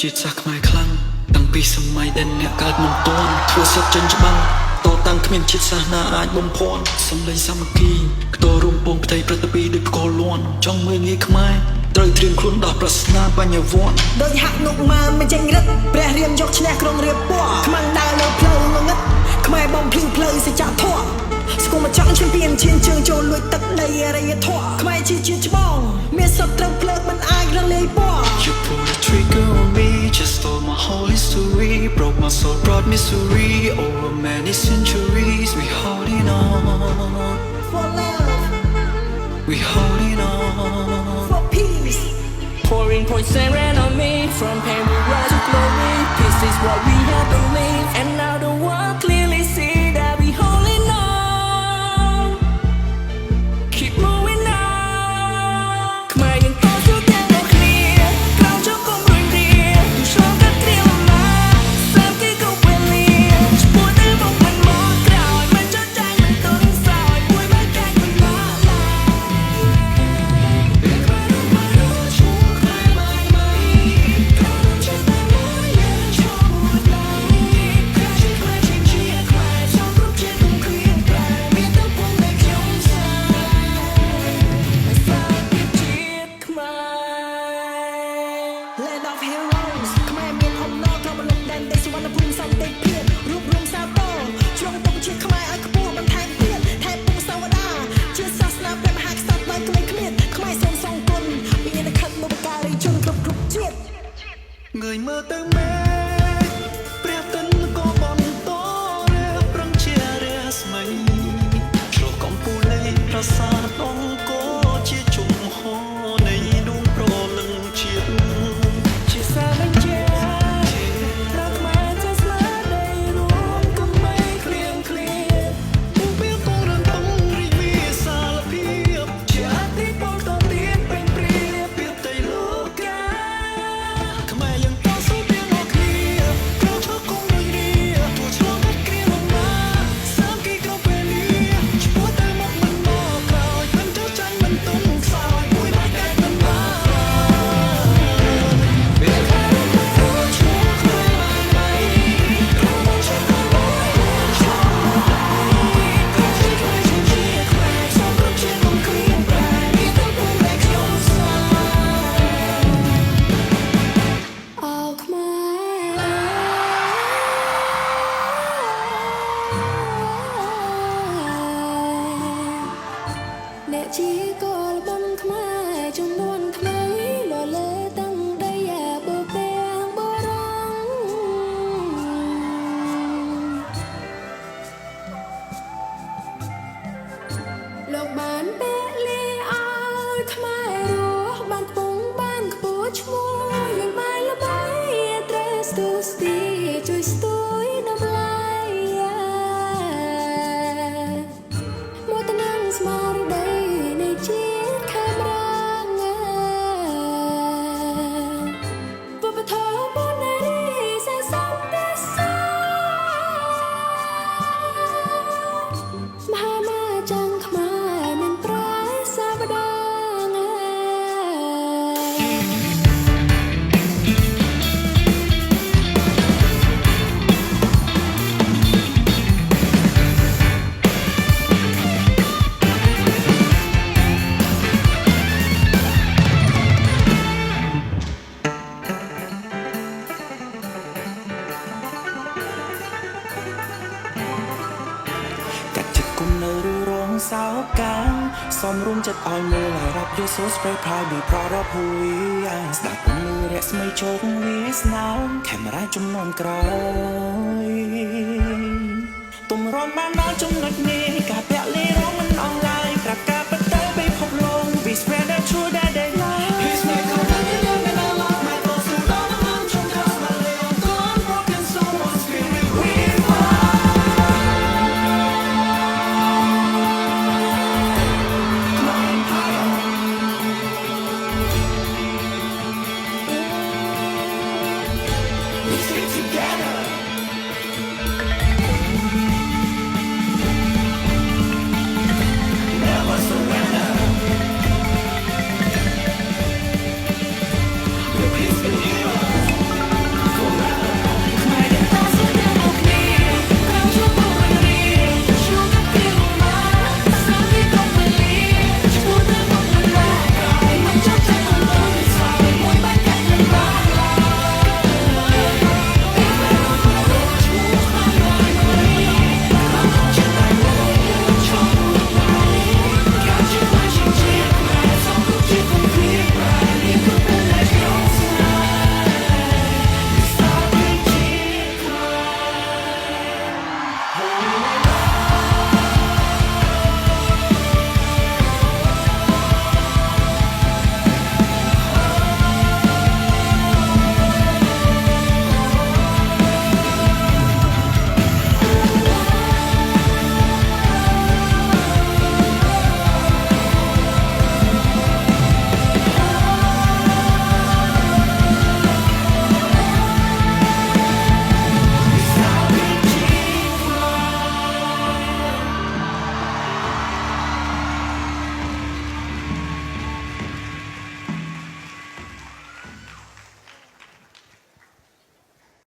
ជាតិសាសន៍ខ្មែរខ្លាំងតាំងពីសម័យដែលអ្នកកើតមិនទាន់ធ្វើសឹកចិនច្បាំងតតាំងគ្មានជាតិសាសន៍ណាអាចបំភាន់សំឡេងសាមគ្គីខ្ទររួមពងផ្ទៃព្រឹត្តពីដូចផ្គរលាន់ចង់មើលងាយខ្មែរត្រូវត្រៀមខ្លួនដោះប្រស្នាបញ្ញវន្តដូចហាក់នុកមកមិនចេញរឹតព្រះរាមយកឈ្នះក្រុងរាពណ៌ខ្មាំងដើរលើផ្លូវងងឹតខ្មែរបំភ្លឺផ្លូវសច្ចធម៌ស្គមមកចង់ឈានពីឈានជើងចូលលួចទឹកដីអរិយធម៌ខ្មែរជាជាតិច្បងមានសត្រូវភ្លើងមិនអាចរលាយពណ៌ You pull the trigger on me just stole my whole history broke my soul brought misery over many centuries we holding on for love we holding on for peace pouring poison on me from pain we rise to glory peace is what we have believed and now the world clearly see that we holding on keep moving on ខ្មែរយើងតស៊ូទាំងអស់គ្នាក្រោមជង្គង់រុញរាទូឆ្លងកាត់គ្រាលំណាសាមគ្គីគ្រប់វេលាឈ្មោះទៅមកមិនមកក្រោយមិនចត់ចាញ់មិនទន់ស្រោយមួយមកកាច់មិនមកឡើយLand of Heroes ខ្មែរមានអំណរក៏បលុកដែនដីសុវណ្ណភូមិសន្តិភាពរូបរងសាទរជ្រងទុកជាខ្មែរឲ្យខ្ពស់បន្ថែមទៀតថែពុំសាវតាជាសាសនាព្រះមហាក្សត្រដោយគ្មានខ្មែរសូមសងគុណវិញ្ញាណក្ខន្ធបុព្វការីជនគ្រប់ជាតិងើយមើលទៅមេព្រះទិនក៏បន្តរះប្រឹងជារស្មីឆ្លុះកំពូលនៃប្រាសាទអង្គរជាជុំហរនៃដួងព្រលឹងជាតិជាសាមញ្ញរកខ្មែរจะស្លាដីរួមកុំបីឃ្លៀងឃ្លាពុំមានពងរំពងរីកវាសាលភាពជាអតិពលតទៀតពេញព្រាពីដីលោកកាខ្មែរយើងតស៊ូទាំងអស់គ្នាក្រោមឈរគង់ដូចរាទូឆ្លងកាត់គ្រាលំណាសាមគ្គីគ្រប់វេលាឈ្មោះទៅមកមិនមកក្រោយមិនចោលចាញ់មិនទុំខ្សោយមួយមកកាច់មិនមកអ្នកជាកលបំខ្មែរចំនួនថ្មីលលើតាំងដីអាបបទាំងបរងលោកបានពេលលាឲ្យខ្មែររស់បានខ្ពង់បានខ្ពស់ឈ្មោះយើងបានល្បីត្រូវស្ទូស្ទីជួយស្ទួយដល់ឡៃមកតនឹងស្មារតីនៃជាតិខេមរងពុបធម៌បុណ្យរីសែនសំពិសាមហាមាจังខ្មែរមិនប្រែសាវតាកាច់ចិត្តគុំនៅរੂរងសោកាំសំរុំចិត្តឲ្យមើលឲ្យរាប់យល់ so spray pride be proud of who we are ស្ដាប់ពន្លឺរស្មីជោគវាសនាខេមរ៉ាជំនាន់ក្រោយទំរំបានដល់ចំណុចនេះការពាក់លីរង